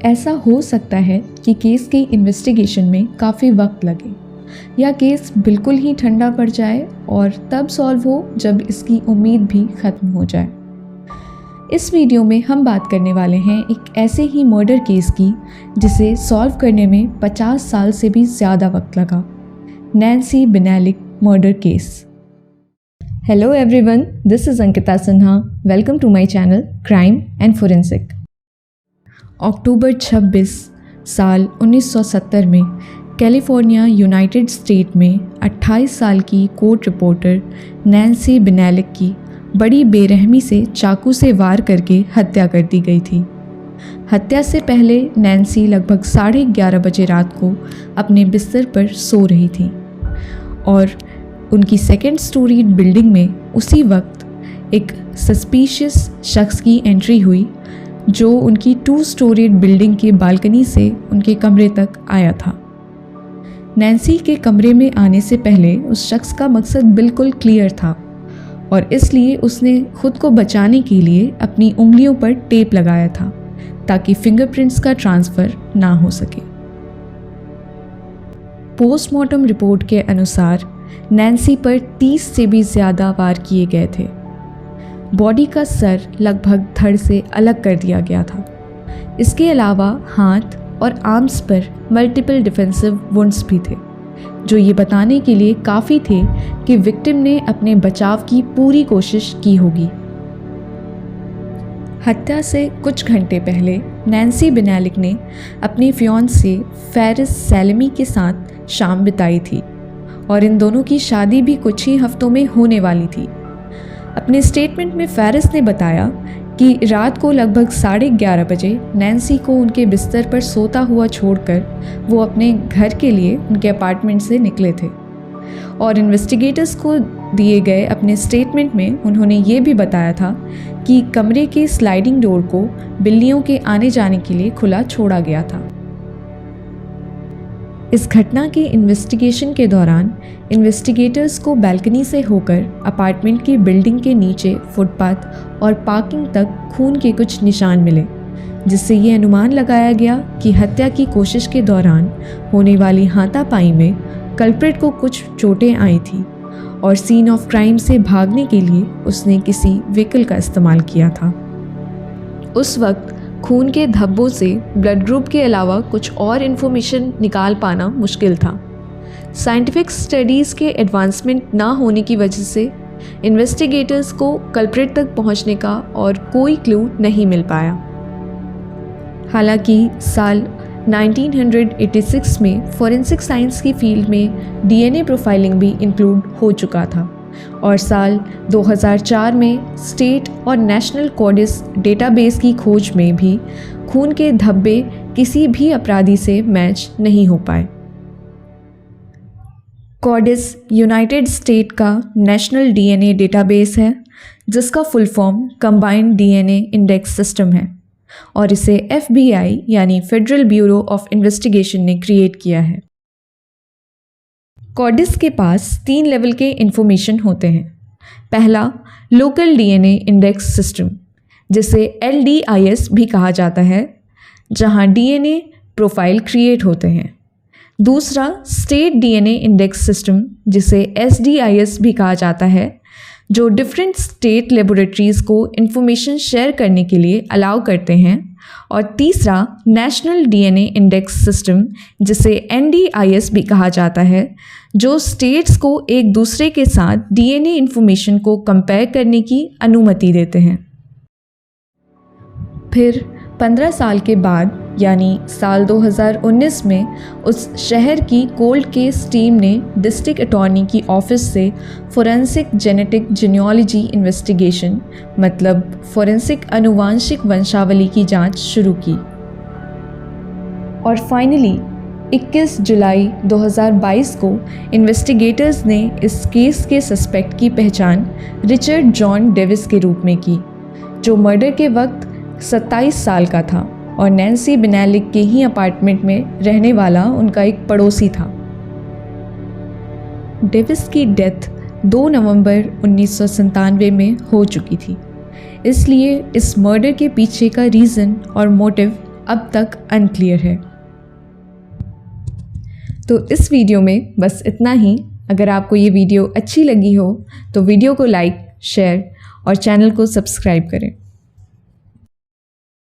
ऐसा हो सकता है कि केस की इन्वेस्टिगेशन में काफ़ी वक्त लगे या केस बिल्कुल ही ठंडा पड़ जाए और तब सॉल्व हो जब इसकी उम्मीद भी ख़त्म हो जाए। इस वीडियो में हम बात करने वाले हैं एक ऐसे ही मर्डर केस की जिसे सॉल्व करने में 50 साल से भी ज़्यादा वक्त लगा, नैन्सी बिनैलिक murder case. Hello everyone, this is Ankita Sinha. Welcome to my channel crime and forensic. October 26 साल 1970 में कैलिफोर्निया यूनाइटेड स्टेट में 28 साल की कोर्ट रिपोर्टर नैन्सी बिनैलिक की बड़ी बेरहमी से चाकू से वार करके हत्या कर दी गई थी। हत्या से पहले नैन्सी लगभग 11:30 बजे रात को अपने बिस्तर पर सो रही थी और उनकी सेकेंड स्टोरी बिल्डिंग में उसी वक्त एक सस्पिशियस शख्स की एंट्री हुई जो उनकी 2 स्टोरीड बिल्डिंग के बालकनी से उनके कमरे तक आया था। नैन्सी के कमरे में आने से पहले उस शख्स का मकसद बिल्कुल क्लियर था और इसलिए उसने खुद को बचाने के लिए अपनी उंगलियों पर टेप लगाया था ताकि फिंगरप्रिंट्स का ट्रांसफ़र ना हो सके। पोस्टमार्टम रिपोर्ट के अनुसार नैन्सी पर 30 से भी ज़्यादा वार किए गए थे। बॉडी का सर लगभग धड़ से अलग कर दिया गया था। इसके अलावा हाथ और आर्म्स पर मल्टीपल डिफेंसिव वुंड्स भी थे, जो ये बताने के लिए काफ़ी थे कि विक्टिम ने अपने बचाव की पूरी कोशिश की होगी। हत्या से कुछ घंटे पहले नैन्सी बिनैलिक ने अपने फियांसे फेरिस सैलमी के साथ शाम बिताई थी और इन दोनों की शादी भी कुछ ही हफ्तों में होने वाली थी। अपने स्टेटमेंट में फेरिस ने बताया कि रात को लगभग 11:30 बजे नैन्सी को उनके बिस्तर पर सोता हुआ छोड़कर वो अपने घर के लिए उनके अपार्टमेंट से निकले थे और इन्वेस्टिगेटर्स को दिए गए अपने स्टेटमेंट में उन्होंने ये भी बताया था कि कमरे के स्लाइडिंग डोर को बिल्लियों के आने जाने के लिए खुला छोड़ा गया था। इस घटना की इन्वेस्टिगेशन के दौरान इन्वेस्टिगेटर्स को बालकनी से होकर अपार्टमेंट की बिल्डिंग के नीचे फुटपाथ और पार्किंग तक खून के कुछ निशान मिले, जिससे ये अनुमान लगाया गया कि हत्या की कोशिश के दौरान होने वाली हाथापाई में कल्प्रिट को कुछ चोटें आई थी और सीन ऑफ क्राइम से भागने के लिए उसने किसी व्हीकल का इस्तेमाल किया था। उस वक्त खून के धब्बों से ब्लड ग्रुप के अलावा कुछ और इन्फॉर्मेशन निकाल पाना मुश्किल था। साइंटिफिक स्टडीज़ के एडवांसमेंट ना होने की वजह से इन्वेस्टिगेटर्स को कल्प्रिट तक पहुंचने का और कोई क्लू नहीं मिल पाया। हालांकि साल 1986 में फॉरेंसिक साइंस की फील्ड में डीएनए प्रोफाइलिंग भी इंक्लूड हो चुका था और साल 2004 में स्टेट और नेशनल कॉडिस डेटाबेस की खोज में भी खून के धब्बे किसी भी अपराधी से मैच नहीं हो पाए। कॉडिस यूनाइटेड स्टेट का नेशनल डीएनए डेटाबेस है, जिसका full form combined DNA index system है और इसे FBI यानी फेडरल ब्यूरो ऑफ इन्वेस्टिगेशन ने क्रिएट किया है। कॉडिस के पास 3 लेवल के इंफॉर्मेशन होते हैं। पहला, लोकल डीएनए इंडेक्स सिस्टम, जिसे LDIS भी कहा जाता है, जहां डीएनए प्रोफाइल क्रिएट होते हैं। दूसरा, स्टेट डीएनए इंडेक्स सिस्टम, जिसे SDIS भी कहा जाता है, जो डिफरेंट स्टेट लेबोरेटरीज़ को इंफॉर्मेशन शेयर करने के लिए अलाउ करते हैं। और तीसरा, नेशनल डीएनए इंडेक्स सिस्टम, जिसे NDIS भी कहा जाता है, जो स्टेट्स को एक दूसरे के साथ डीएनए इंफॉर्मेशन को कंपेयर करने की अनुमति देते हैं। फिर 15 साल के बाद यानी साल 2019 में उस शहर की कोल्ड केस टीम ने डिस्ट्रिक्ट अटॉर्नी की ऑफिस से फोरेंसिक जेनेटिक जीनियोलॉजी इन्वेस्टिगेशन मतलब फोरेंसिक आनुवांशिक वंशावली की जांच शुरू की और फाइनली 21 जुलाई 2022 को इन्वेस्टिगेटर्स ने इस केस के सस्पेक्ट की पहचान रिचर्ड जॉन डेविस के रूप में की, जो मर्डर के वक्त 27 साल का था और नैन्सी बिनैलिक के ही अपार्टमेंट में रहने वाला उनका एक पड़ोसी था। डेविस की डेथ 2 नवंबर 1997 में हो चुकी थी, इसलिए इस मर्डर के पीछे का रीज़न और मोटिव अब तक अनक्लियर है। तो इस वीडियो में बस इतना ही। अगर आपको ये वीडियो अच्छी लगी हो तो वीडियो को लाइक, शेयर और चैनल को सब्सक्राइब करें।